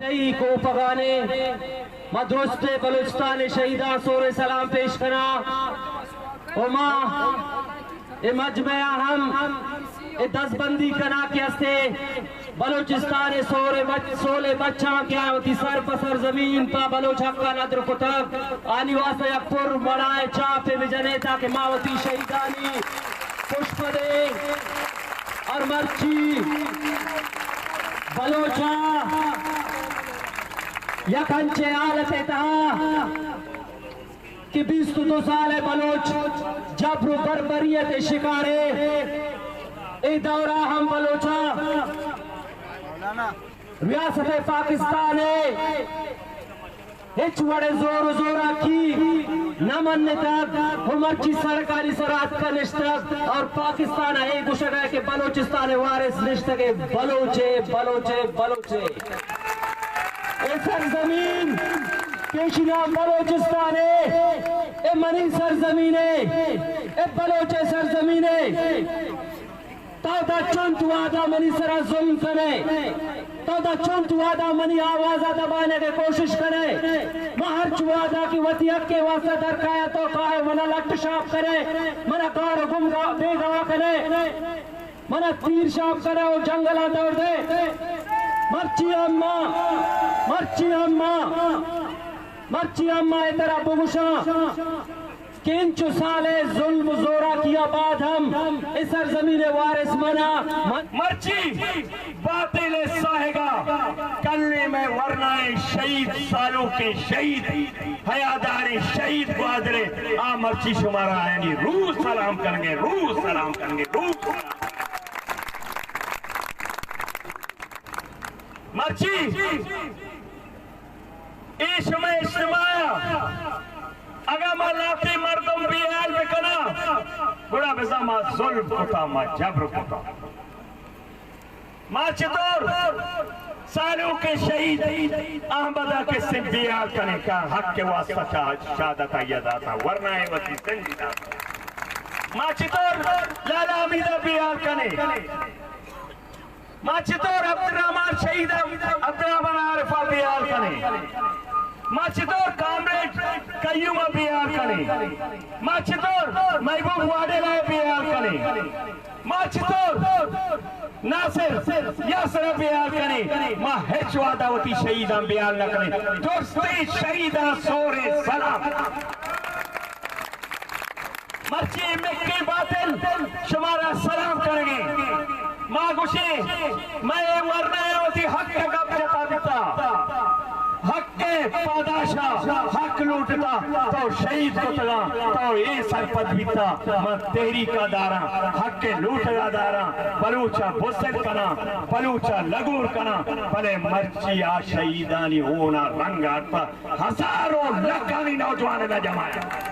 کو پگانے مدرست بلوچستان شہیدان سور سلام پیش کرنا وما مجمع ہم دس بندی کنا کے ہستے بلوچستان سول بچہ کیا ہوتی سر پسر زمین پا بلوچ حقا ندر کتب آنی واسطہ یک پر بڑھائے چاپے بجنے تاکہ ماوتی شہیدانی پشپ دے اور مرچی بلوچا یک انچے حالت تہا کہ 22 سال بلوچ جبر و بربریت شکارے ای دورہ ہم بلوچا ریاست پاکستان ہے ہچ وڑے زور زورا کی نمن تک ہمرچی سرکاری سرات کا نشتک اور پاکستان ہے گوشت ہے کہ بلوچستان وارث نشتک ہے بلوچے بلوچے بلوچے اے سرزمین کیشی نام بلوچستان ہے اے منی سرزمین ہے اے بلوچے سرزمین ہے تو دا چونت وعدہ منی سرا ظلم کرے تو دا چونت وعدہ منی آوازہ دبانے کے کوشش کرے مہر چوادہ کی وطیت کے واسطہ درکایا تو کہے منہ لٹ شاپ کرے منہ کار گم بے گواہ کرے منہ تیر شاپ کرے اور جنگلہ دور دے مرچی اممہ مرچی اممہ مرچی اممہ اترا بگوشاں کہ انچو سالے ظلم زورا کیا بعد ہم اس سرزمین وارث منا مرچی باطل ساہگا کلے میں ورنہ شہید سالوں کے شہید حیادار شہید بادرے مرچی شمارا آئینی روح سلام کریں گے روح سلام کریں گے روح مرچی عشم اجتماع اگر ما لاتی مردم بیال بکنا بڑا بزا ما ظلم کتا ما جبر کتا ما چطور سالوں کے شہید احمدہ کے سن بیال کنے کا حق کے واسطہ شہادت آئیداتا ورنہ وطی زندی داتا ما چطور لالا امیدہ بیال کنے ما چطور عبدالرحمن شہید عبدالرحمن عارفہ بیال کنے ما چطور کامریڈ قیوم بیار کنے ما چطور محبوب واڈیلہ بیار کنے ما چطور ناصر یاسر بیار کنے ما ہیچ وعدہ ہوتی شہیدان بیار نہ کنے دوستی شہیدان سور سلام مرچی مکی باطل شمارا سلام کریں گے ما گوشے میں مرنے ہوتی حق کا گپ جتا دیتا حق کے پاداشا حق لوٹتا تو شہید کو تگا تو یہ سرپد بیتا میں تحریکہ دارا حق کے لوٹگا دارا بلوچا بسد کنا بلوچا لگور کنا بلے مرچی آ شہیدانی ہونا رنگ آتا ہزاروں لکھانی نوجوانے میں جمایا